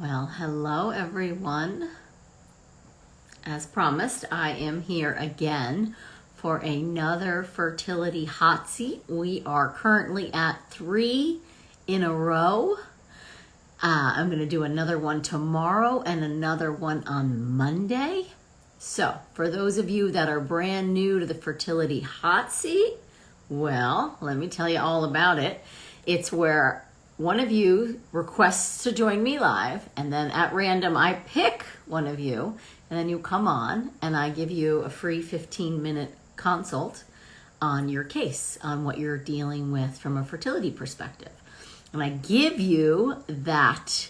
Well, hello everyone. As promised, I am here again for another Fertility Hot Seat. We are currently at 3 in a row. I'm going to do another one tomorrow and another one on Monday. So, for those of you that are brand new to the Fertility Hot Seat, well, let me tell you all about it. It's where one of you requests to join me live, and then at random I pick one of you, and then you come on and I give you a free 15-minute consult on your case, on what you're dealing with from a fertility perspective. And I give you that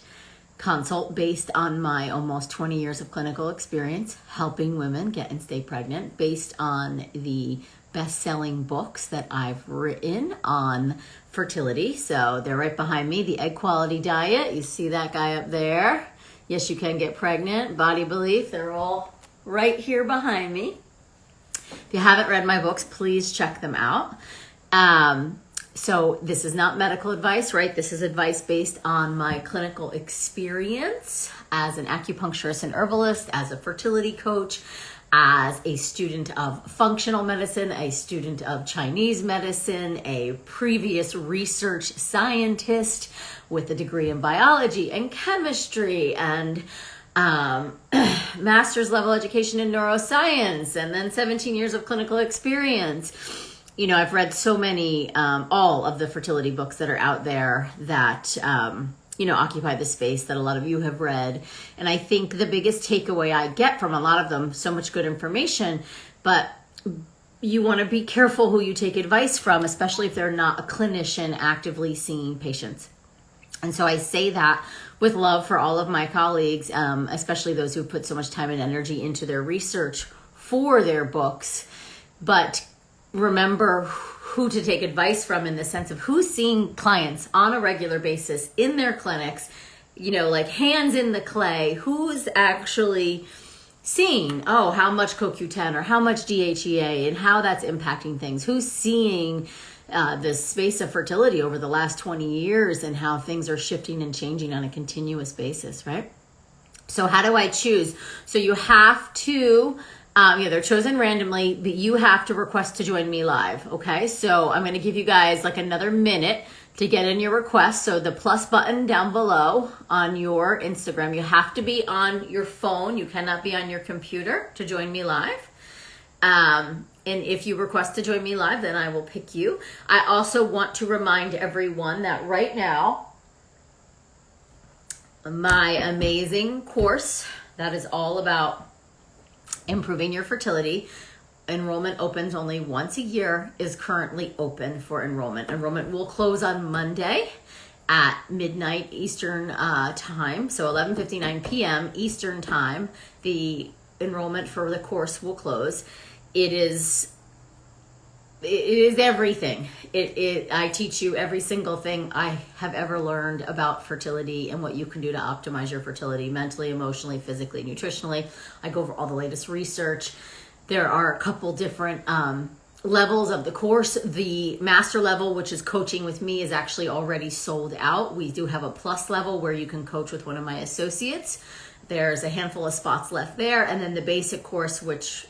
consult based on my almost 20 years of clinical experience helping women get and stay pregnant, based on the best-selling books that I've written on fertility. So they're right behind me. The Egg Quality Diet, you see that guy up there? Yes, you can get pregnant. Body Belief, they're all right here behind me. If you haven't read my books, please check them out. So this is not medical advice, right? This is advice based on my clinical experience as an acupuncturist and herbalist, as a fertility coach, as a student of functional medicine, a student of Chinese medicine, a previous research scientist with a degree in biology and chemistry, and master's level education in neuroscience, and then 17 years of clinical experience. You know, I've read so many, all of the fertility books that are out there that, occupy the space that a lot of you have read. And I think the biggest takeaway I get from a lot of them, so much good information, but you want to be careful who you take advice from, especially if they're not a clinician actively seeing patients. And so I say that with love for all of my colleagues, especially those who put so much time and energy into their research for their books. But remember who to take advice from, in the sense of who's seeing clients on a regular basis in their clinics, like hands in the clay, who's actually seeing, how much CoQ10 or how much DHEA and how that's impacting things, who's seeing the space of fertility over the last 20 years and how things are shifting and changing on a continuous basis, right? So how do I choose? So you have to, they're chosen randomly, but you have to request to join me live, okay? So I'm going to give you guys like another minute to get in your request. So the plus button down below on your Instagram, you have to be on your phone. You cannot be on your computer to join me live. And if you request to join me live, then I will pick you. I also want to remind everyone that right now, my amazing course that is all about improving your fertility, enrollment opens only once a year, is currently open for enrollment. Enrollment will close on Monday at midnight Eastern time, so 11:59 p.m. Eastern time. The enrollment for the course will close. It is everything. I teach you every single thing I have ever learned about fertility and what you can do to optimize your fertility mentally, emotionally, physically, nutritionally. I go over all the latest research. There are a couple different levels of the course. The master level, which is coaching with me, is actually already sold out. We do have a plus level where you can coach with one of my associates. There's a handful of spots left there. And then the basic course, which,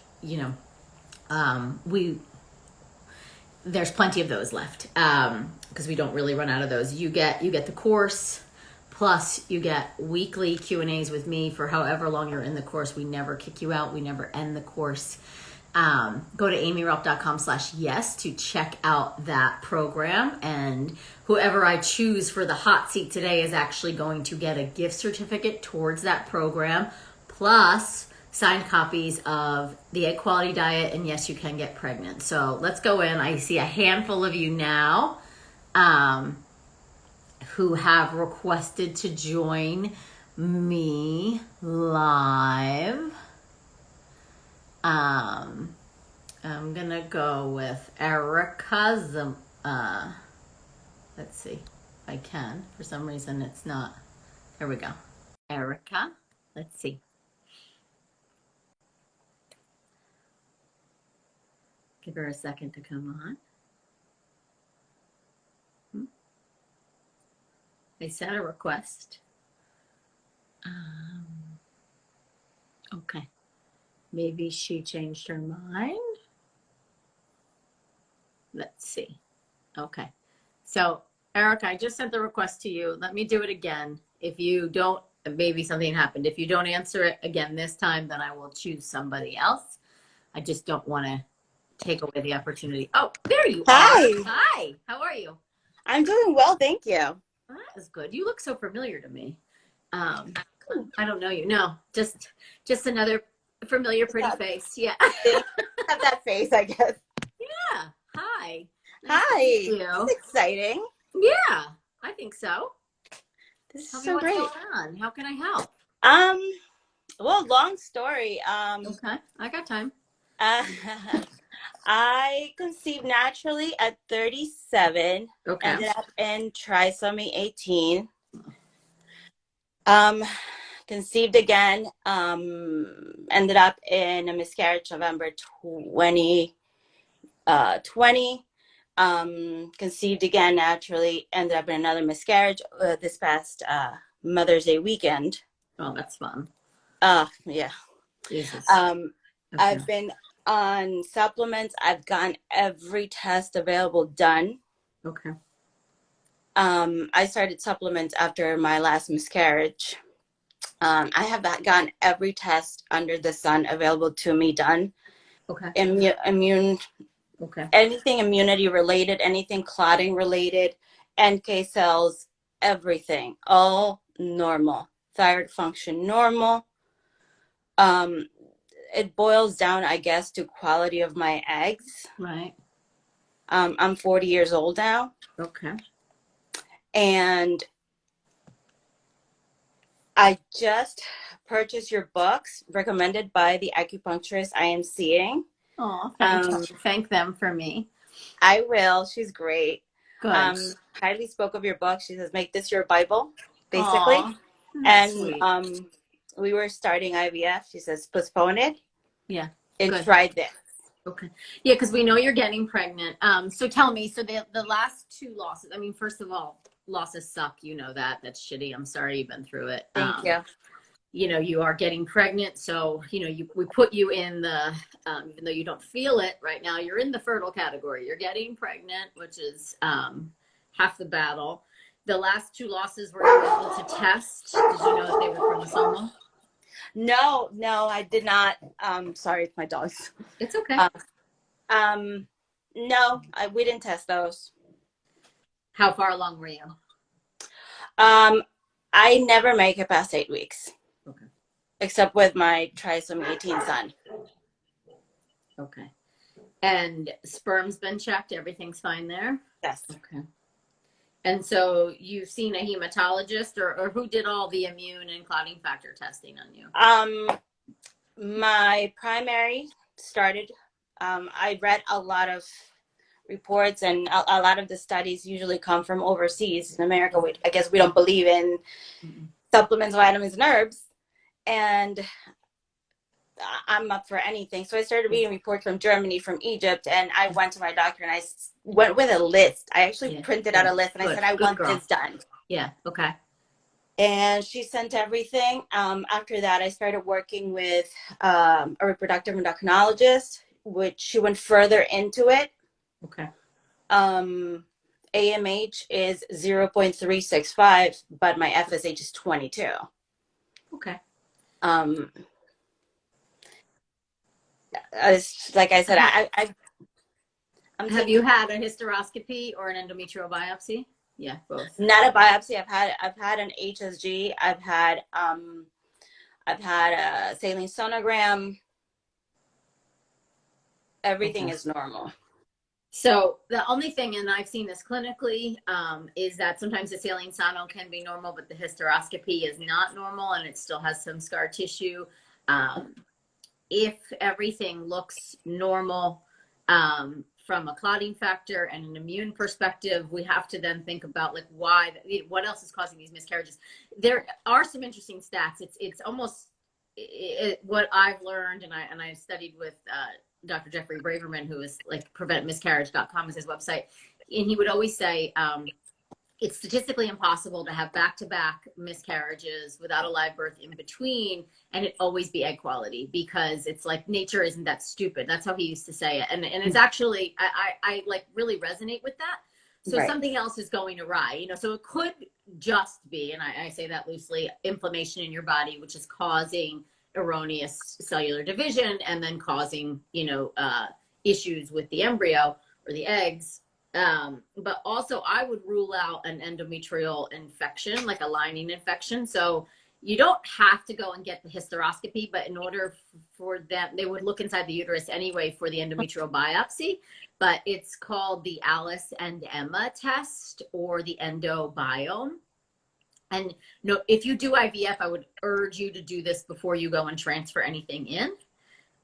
there's plenty of those left, because we don't really run out of those. You get the course, plus you get weekly Q&As with me for however long you're in the course. We never kick you out. We never end the course. Go to amyrupp.com/yes to check out that program. And whoever I choose for the hot seat today is actually going to get a gift certificate towards that program, plus signed copies of the Egg Quality Diet and Yes, You Can Get Pregnant. So let's go in. I see a handful of you now who have requested to join me live. I'm gonna go with Erica. Let's see if I can. For some reason it's not. There we go. Erica. Let's see. Give her a second to come on. I sent a request. Um, okay. Maybe she changed her mind. Let's see. Okay. So, Erica, I just sent the request to you. Let me do it again. If you don't, maybe something happened. If you don't answer it again this time, then I will choose somebody else. I just don't want to take away the opportunity. Oh, there you are. Hi, Hi. How are you? I'm doing well, thank you. Well, that is good. You look so familiar to me. I don't know you. No, just another familiar, pretty That face. Yeah. thing, have that face, I guess. Yeah. Hi. Nice to meet Hi, this you. is exciting. Yeah, I think so. This is Tell me so what's great. going on. How can I help? Um, well, long story. Okay, I got time. Uh, I conceived naturally at 37, Okay. ended up in trisomy 18. Um, Conceived again, ended up in a miscarriage November 2020. Conceived again naturally, ended up in another miscarriage this past Mother's Day weekend. Oh, that's fun. Yeah. Jesus. Um, Okay. I've been on supplements. I've gotten every test available done. Okay. I started supplements after my last miscarriage. I have gotten every test under the sun available to me done. Okay. Immune, Okay. anything immunity related, anything clotting related, NK cells, everything, all normal. Thyroid function normal. Um, it boils down, I guess, to quality of my eggs. Right. I'm 40 years old now, Okay. and I just purchased your books recommended by the acupuncturist I am seeing. Oh, Um, thank them for me. I will. She's great. Good. Highly spoke of your book. She says, make this your Bible, basically. Oh, that's And sweet. we were starting IVF. She says, postpone it Yeah. and Good. try this. Okay. Yeah, because we know you're getting pregnant. So tell me, so the last two losses, I mean, first of all, losses suck. You know that. That's shitty. I'm sorry you've been through it. Thank you. You know, you are getting pregnant. So, you know, we put you in the, even though you don't feel it right now, you're in the fertile category. You're getting pregnant, which is half the battle. The last two losses were you able to test? Did you know that they were chromosomal? No, I did not. Sorry, it's my dogs. It's okay. Uh, no, we didn't test those. How far along were you? Um, I never make it past 8 weeks, Okay. except with my trisomy 18 son. Okay. And sperm's been checked. Everything's fine there? Yes. Okay. And so you've seen a hematologist or who did all the immune and clotting factor testing on you? My primary started. I read a lot of reports, and a lot of the studies usually come from overseas. In America, I guess we don't believe in supplements, vitamins, and herbs. And I'm up for anything. So I started reading reports from Germany, from Egypt, and I went to my doctor and I went with a list. I actually printed out a list and I said, I Good want girl. this done. Yeah. Okay. And she sent everything. After that, I started working with a reproductive endocrinologist, which she went further into it. Okay. AMH is 0.365, but my FSH is 22. Okay. Like I said, Have you had a hysteroscopy or an endometrial biopsy? Yeah, both. not a biopsy. I've had an HSG. I've had a saline sonogram. Everything is normal. So the only thing, and I've seen this clinically, is that sometimes the saline sono can be normal, but the hysteroscopy is not normal, and it still has some scar tissue. If everything looks normal from a clotting factor and an immune perspective, we have to then think about like what else is causing these miscarriages. There are some interesting stats. It's almost what I've learned, and I studied with Dr. Jeffrey Braverman, who is like preventmiscarriage.com is his website, and he would always say it's statistically impossible to have back-to-back miscarriages without a live birth in between and it always be egg quality, because it's like nature isn't that stupid. That's how he used to say it. And it's actually, I like really resonate with that. So Right. something else is going awry, you know, so it could just be, and I say that loosely, inflammation in your body, which is causing erroneous cellular division and then causing, you know, issues with the embryo or the eggs. But also I would rule out an endometrial infection, like a lining infection. So you don't have to go and get the hysteroscopy, but in order for them, they would look inside the uterus anyway for the endometrial biopsy, but it's called the Alice and Emma test or the endobiome. And no, if you do IVF, I would urge you to do this before you go and transfer anything in.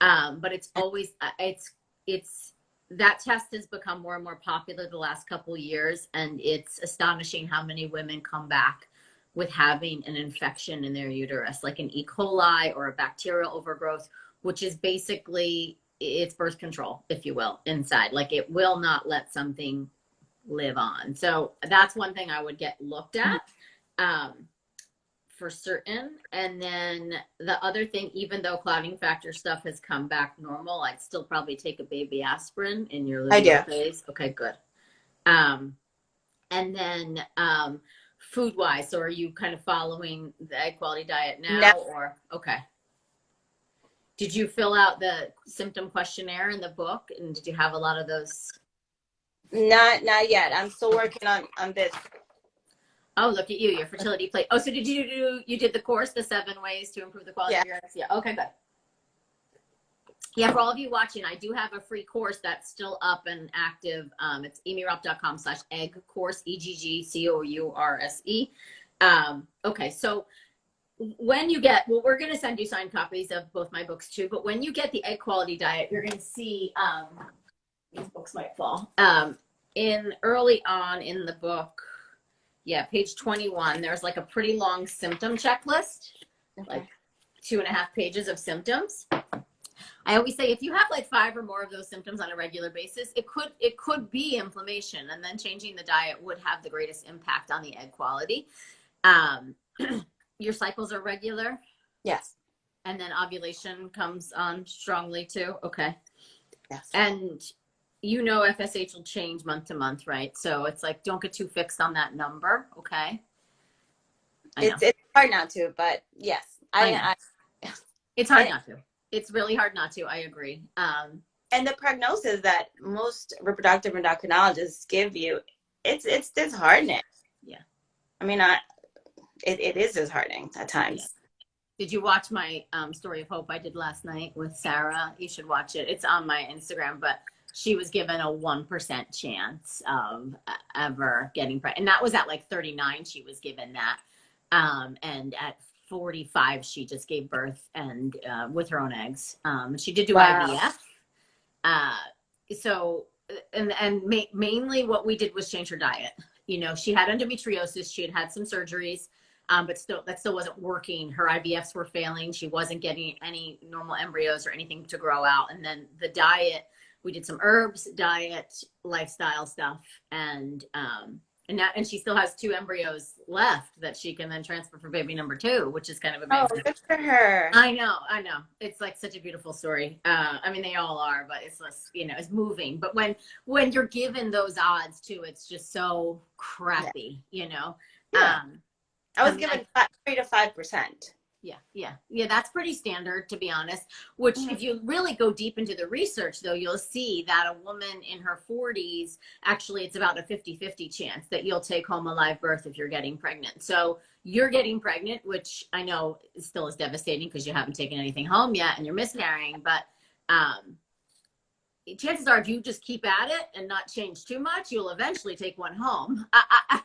But it's always, it's, that test has become more and more popular the last couple of years, and it's astonishing how many women come back with having an infection in their uterus, like an E. coli or a bacterial overgrowth, which is basically, it's birth control, if you will, inside. Like it will not let something live on. So that's one thing I would get looked at. For certain. And then the other thing, even though clotting factor stuff has come back normal, I'd still probably take a baby aspirin in your luteal phase. Okay, good. And then food wise, so are you kind of following the egg quality diet now? No. Or okay. Did you fill out the symptom questionnaire in the book, and did you have a lot of those? Not yet. I'm still working on this. Oh, look at you, your fertility plate. Oh, so did you did the course, the 7 ways to improve the quality of your eggs? Yeah, okay, good. Yeah, for all of you watching, I do have a free course that's still up and active. It's amyrupp.com/egg course, EGGCOURSE. Okay, so when you get, well, we're going to send you signed copies of both my books too, but when you get the egg quality diet, you're going to see, these books might fall. In early on in the book, yeah, page 21, there's like a pretty long symptom checklist, like 2.5 pages of symptoms. I always say if you have like 5 or more of those symptoms on a regular basis, it could be inflammation, and then changing the diet would have the greatest impact on the egg quality. Your cycles are regular? Yes. And then ovulation comes on strongly too? Okay. Yes. And you know FSH will change month to month, right? So it's like, don't get too fixed on that number, okay? It's hard not to, but yes. It's hard not to. It's really hard not to, I agree. And the prognosis that most reproductive endocrinologists give you, it's disheartening. Yeah. I mean, it is disheartening at times. Yeah. Did you watch my Story of Hope I did last night with Sarah? You should watch it. It's on my Instagram, but she was given a 1% chance of ever getting pregnant. And that was at like 39, she was given that. And at 45, she just gave birth and with her own eggs. She did do IVF. Mainly what we did was change her diet. You know, she had endometriosis. She had some surgeries, but that still wasn't working. Her IVFs were failing. She wasn't getting any normal embryos or anything to grow out. And then the diet, we did some herbs, diet, lifestyle stuff, and she still has 2 embryos left that she can then transfer for baby number 2, which is kind of amazing. Oh, good for her. I know. It's like such a beautiful story. I mean, they all are, but it's less, you know, it's moving. But when you're given those odds too, it's just so crappy, you know. Yeah. I was given 3 to 5%. Yeah. That's pretty standard, to be honest. Which, if you really go deep into the research, though, you'll see that a woman in her 40s, actually, it's about a 50-50 chance that you'll take home a live birth if you're getting pregnant. So you're getting pregnant, which I know still is devastating because you haven't taken anything home yet and you're miscarrying. But chances are, if you just keep at it and not change too much, you'll eventually take one home. I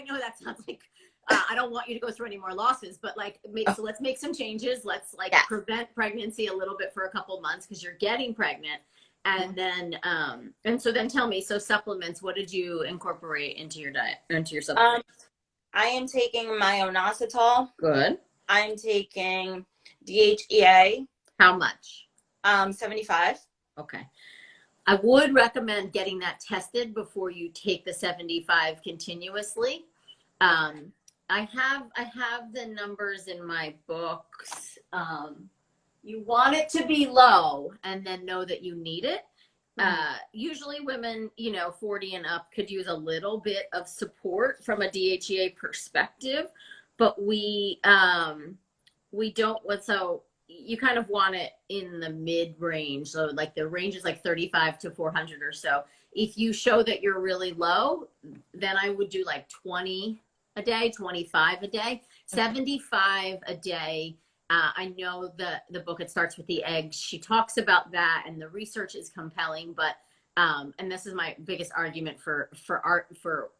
know that sounds like, I don't want you to go through any more losses, but so let's make some changes. Let's prevent pregnancy a little bit for a couple months because you're getting pregnant. And then, so then tell me, so supplements, what did you incorporate into your diet, or into your supplements? I am taking myoinositol. Good. I'm taking DHEA. How much? 75. Okay. I would recommend getting that tested before you take the 75 continuously. I have the numbers in my books. You want it to be low and then know that you need it. Usually women, 40 and up could use a little bit of support from a DHEA perspective, but we don't, so you kind of want it in the mid range. So like the range is like 35 to 400 or so. If you show that you're really low, then I would do like 20 a day, 25 a day, 75 a day. I know the book, It Starts with the Eggs. She talks about that, and the research is compelling. But and this is my biggest argument for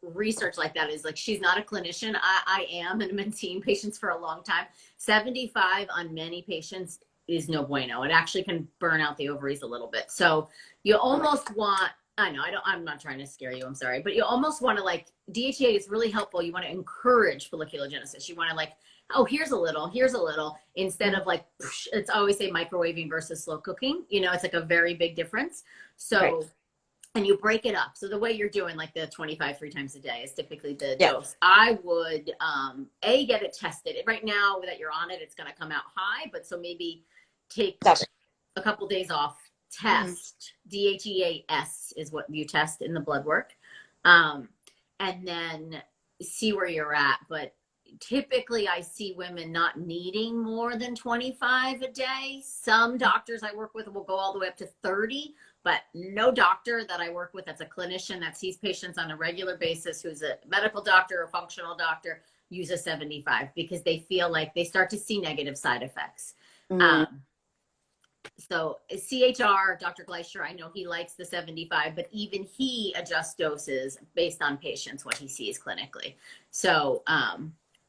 research like that is like, she's not a clinician. I am, and I've been seeing patients for a long time. 75 on many patients is no bueno. It actually can burn out the ovaries a little bit. So you almost want, I'm not trying to scare you, I'm sorry, but you almost want to, like, DHEA is really helpful. You want to encourage folliculogenesis. You want to, like, oh, here's a little, instead of like, it's always say microwaving versus slow cooking. It's like a very big difference. So, right. And you break it up. So the way you're doing like the 25 3 times a day is typically the dose. I would, get it tested. Right now that you're on it, it's going to come out high, but so maybe take a couple days off, test. DHEAS is what you test in the blood work. And then see where you're at. But typically I see women not needing more than 25 a day. Some doctors I work with will go all the way up to 30, but no doctor that I work with that's a clinician that sees patients on a regular basis, who's a medical doctor or functional doctor, uses 75 because they feel like they start to see negative side effects. So CHR, Dr. Gleicher, I know he likes the 75, but even he adjusts doses based on patients, what he sees clinically. So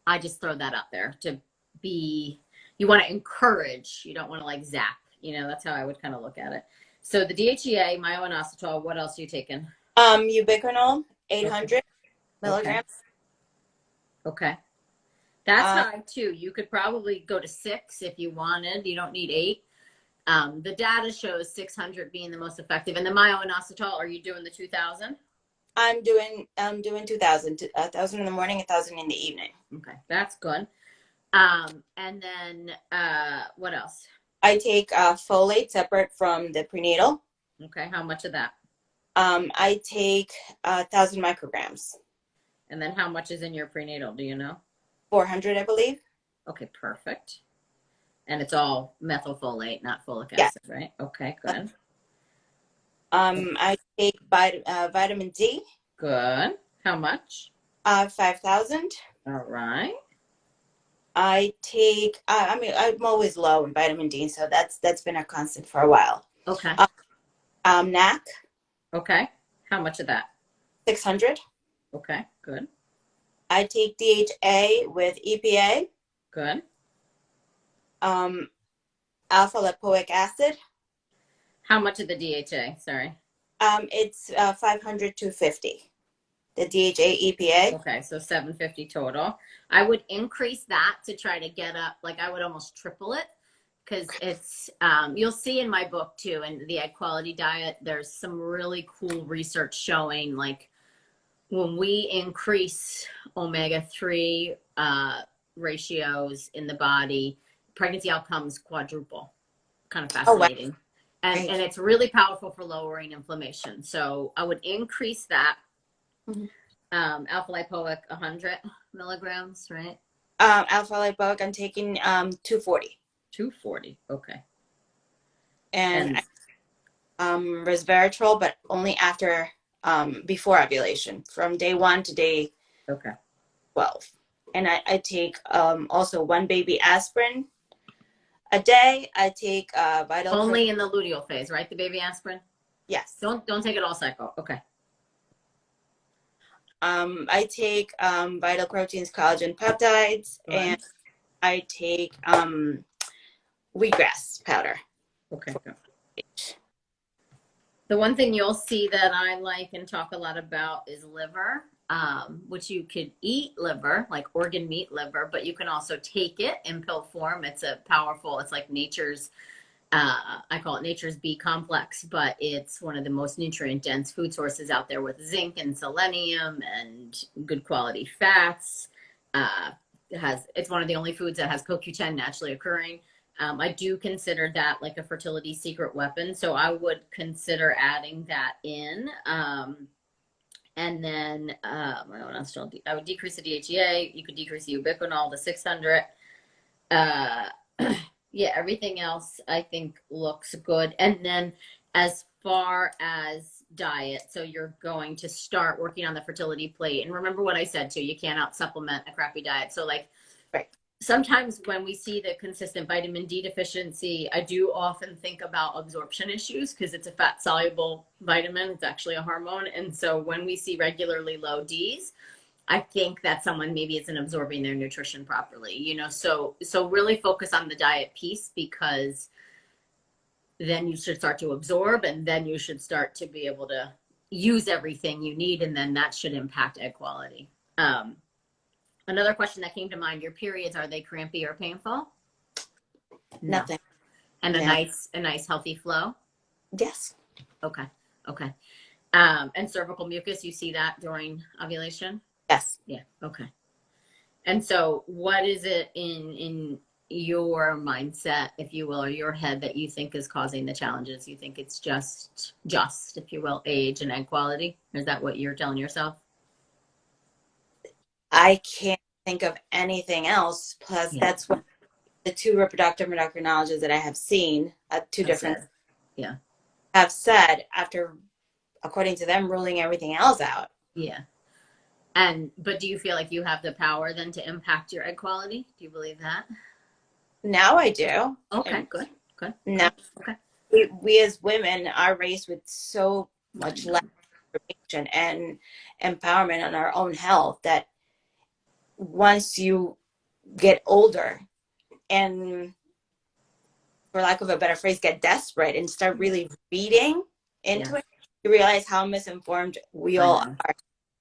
I just throw that out there to be, you want to encourage, you don't want to like zap, that's how I would kind of look at it. So the DHEA, myo-inositol, what else are you taking? Ubiquinol, 800 milligrams. Okay. That's high too. You could probably go to 6 if you wanted. You don't need 8. The data shows 600 being the most effective. And the myo-inositol, are you doing the 2000? I'm doing 2000, 1000 in the morning, 1000 in the evening. Okay, that's good. And then what else? I take folate separate from the prenatal. Okay, how much of that? I take 1000 micrograms. And then how much is in your prenatal? Do you know? 400, I believe. Okay, perfect. And it's all methylfolate, not folic acid, right? Okay, good. I take vitamin D. Good. How much? 5,000. All right. I take, I'm always low in vitamin D, so that's been a constant for a while. Okay. NAC. Okay. How much of that? 600. Okay, good. I take DHA with EPA. Good. Alpha lipoic acid. How much of the DHA? Sorry. It's 500 to 50. The DHA EPA. Okay, so 750 total. I would increase that to try to get up, like I would almost triple it, because it's, you'll see in my book too, in the Egg Quality Diet, there's some really cool research showing like when we increase omega-3 ratios in the body, pregnancy outcomes quadruple. Kind of fascinating. Wow. And it's really powerful for lowering inflammation. So I would increase that. Alpha lipoic 100 milligrams, right? Alpha lipoic, I'm taking 240. 240, okay. And resveratrol, but only after before ovulation, from day 1 to day 12. And I take also 1 baby aspirin a day. I take vital only in the luteal phase, right? The baby aspirin? Yes. Don't take it all cycle. Okay. I take vital proteins, collagen peptides, and I take wheatgrass powder. Okay. The one thing you'll see that I like and talk a lot about is liver, which you could eat liver, like organ meat liver, but you can also take it in pill form. It's a powerful, it's like nature's I call it nature's B complex, but it's one of the most nutrient dense food sources out there with zinc and selenium and good quality fats. It's one of the only foods that has CoQ10 naturally occurring. I do consider that like a fertility secret weapon. So I would consider adding that in. And then what else do I would decrease the DHEA. You could decrease the ubiquinol to 600. Yeah, everything else I think looks good. And then as far as diet, so you're going to start working on the fertility plate. And remember what I said too, you can't out supplement a crappy diet. So like Right. sometimes when we see the consistent vitamin D deficiency, I do often think about absorption issues because it's a fat soluble vitamin. It's actually a hormone. And so when we see regularly low Ds, I think that someone maybe isn't absorbing their nutrition properly, you know, so really focus on the diet piece, because then you should start to absorb, and then you should start to be able to use everything you need, and then that should impact egg quality. Another question that came to mind, your periods, are they crampy or painful? No. Nothing. And a Yeah. nice healthy flow? Yes. Okay. And cervical mucus, you see that during ovulation? Yes. Yeah. Okay. And so what is it in your mindset, if you will, or your head, that you think is causing the challenges? You think it's just, if you will, age and egg quality? Is that what you're telling yourself? I can't think of anything else. Plus, Yeah. that's what the two reproductive endocrinologists that I have seen at two different Yeah. have said, after, according to them, ruling everything else out. Yeah. But do you feel like you have the power then to impact your egg quality? Do you believe that? Now I do. Okay, And good. now Okay. we as women are raised with so much less information and empowerment on our own health that once you get older and, for lack of a better phrase, get desperate and start really reading into it, you realize how misinformed we all are.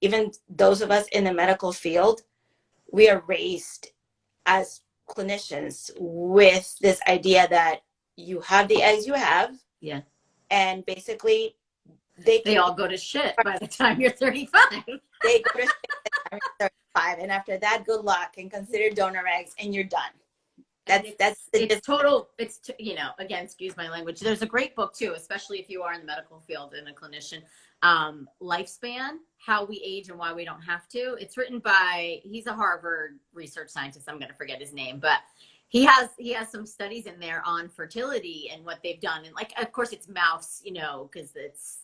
Even those of us in the medical field, we are raised as clinicians with this idea that you have the eggs you have. Yeah. And basically they all go to shit by the time you're 35. They go to shit by the time you're 35. And after that, good luck, and consider donor eggs, and you're done. It's total. Again, excuse my language. There's a great book too, especially if you are in the medical field and a clinician. Lifespan: How We Age and Why We Don't Have to. It's written by, he's a Harvard research scientist. I'm going to forget his name, but he has some studies in there on fertility and what they've done. And like, of course, it's mouse, because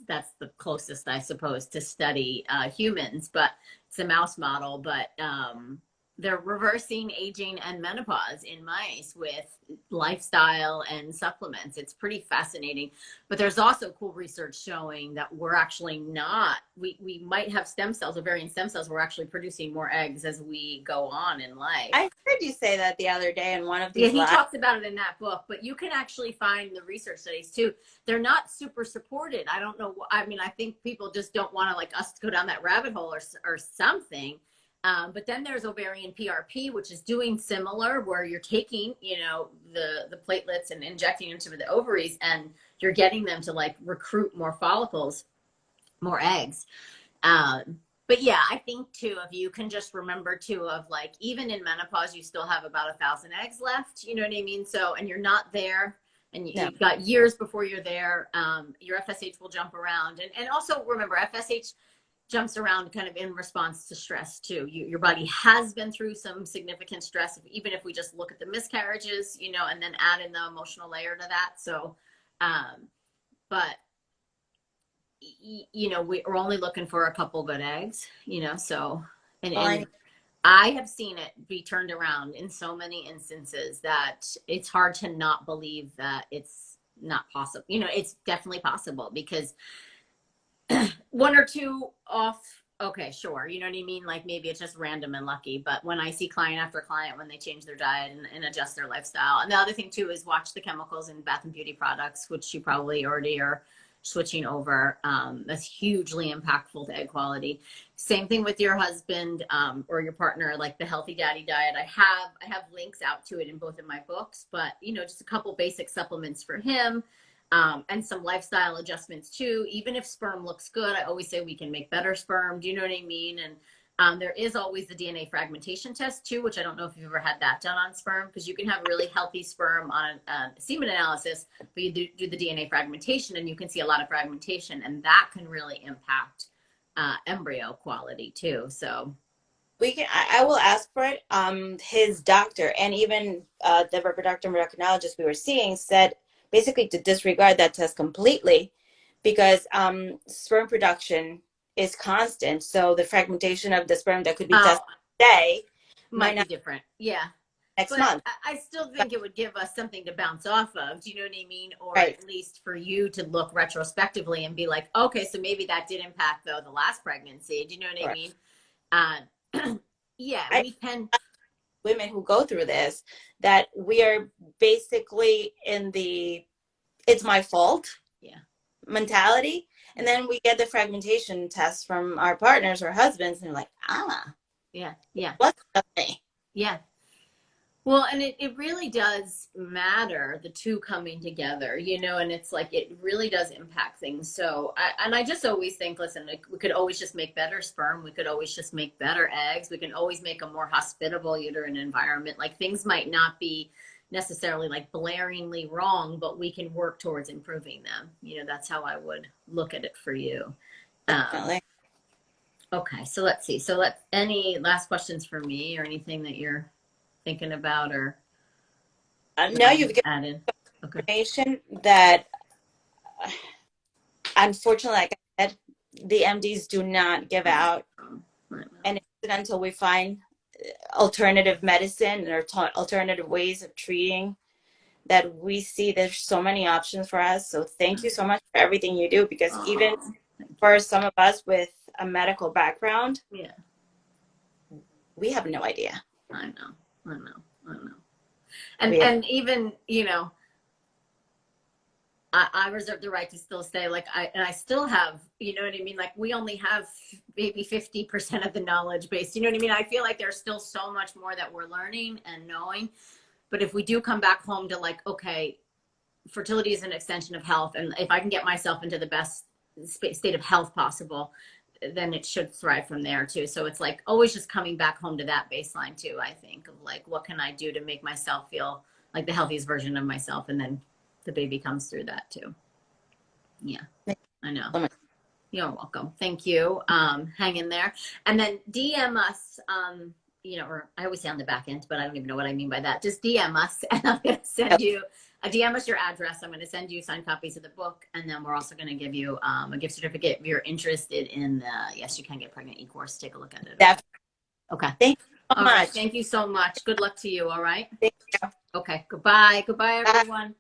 that's the closest, I suppose, to study humans, but it's a mouse model. But they're reversing aging and menopause in mice with lifestyle and supplements. It's pretty fascinating. But there's also cool research showing that we're actually not, we might have stem cells, ovarian stem cells. We're actually producing more eggs as we go on in life. I heard you say that the other day in one of these. Yeah, he talks about it in that book, but you can actually find the research studies too. They're not super supported. I don't know. I mean, I think people just don't want to, like us, to go down that rabbit hole or something. But then there's ovarian PRP, which is doing similar, where you're taking, the platelets and injecting into the ovaries, and you're getting them to like recruit more follicles, more eggs. But yeah, I think too, if you can just remember too, of like, even in menopause, you still have about 1,000 eggs left. You know what I mean? So, and you're not there, and you've got years before you're there. Your FSH will jump around, and also remember, FSH jumps around kind of in response to stress too. Your body has been through some significant stress, even if we just look at the miscarriages, and then add in the emotional layer to that. So, but we're only looking for a couple good eggs, so, and I have seen it be turned around in so many instances that it's hard to not believe that it's not possible. It's definitely possible, because one or two off, okay, sure, you know what I mean? Like, maybe it's just random and lucky. But when I see client after client, when they change their diet and adjust their lifestyle. And the other thing too is watch the chemicals in bath and beauty products, which you probably already are switching over. That's hugely impactful to egg quality. Same thing with your husband or your partner, like the Healthy Daddy diet. I have links out to it in both of my books, but just a couple basic supplements for him. And some lifestyle adjustments too. Even if sperm looks good, I always say we can make better sperm. Do you know what I mean? And there is always the DNA fragmentation test too, which I don't know if you've ever had that done on sperm, because you can have really healthy sperm on a semen analysis, but you do the DNA fragmentation and you can see a lot of fragmentation, and that can really impact embryo quality too. So I will ask for it. His doctor and even the reproductive endocrinologist we were seeing said basically to disregard that test completely, because sperm production is constant. So the fragmentation of the sperm that could be tested today might be different. Yeah. Next month. I still think it would give us something to bounce off of. Do you know what I mean? Or right. At least for you to look retrospectively and be like, okay, so maybe that did impact though the last pregnancy. Do you know what I mean? Yeah, we can. Women who go through this, that we are basically in the "it's my fault" mentality, and then we get the fragmentation test from our partners or husbands, and they're like, what's up me? Yeah. Well, and it really does matter, the two coming together, and it's like, it really does impact things. So, I just always think, listen, like, we could always just make better sperm. We could always just make better eggs. We can always make a more hospitable uterine environment. Like, things might not be necessarily like blaringly wrong, but we can work towards improving them. That's how I would look at it for you. Definitely. Okay. So let's see. So any last questions for me or anything that you're thinking about, or now you've given information that unfortunately, like I said, the MDs do not give out, and it's until we find alternative medicine or alternative ways of treating that we see there's so many options for us. So thank you so much for everything you do, because even for some of us with a medical background, we have no idea. I know. And even, I reserve the right to still say, like, I still have, you know what I mean? Like, we only have maybe 50% of the knowledge base. You know what I mean? I feel like there's still so much more that we're learning and knowing. But if we do come back home to like, okay, fertility is an extension of health, and if I can get myself into the best state of health possible, then it should thrive from there too. So it's like always just coming back home to that baseline too, I think, of like, what can I do to make myself feel like the healthiest version of myself? And then the baby comes through that too. Yeah, I know. You're welcome. Thank you. Hang in there. And then DM us, or I always say on the back end, but I don't even know what I mean by that. Just DM us, and I'm going to send you DM us your address. I'm going to send you signed copies of the book, and then we're also going to give you a gift certificate if you're interested in the Yes You Can Get Pregnant e-course. Take a look at it. Okay. Thank you so much. Right. Thank you so much. Good luck to you. All right. Thank you. Okay. Goodbye. Goodbye, everyone.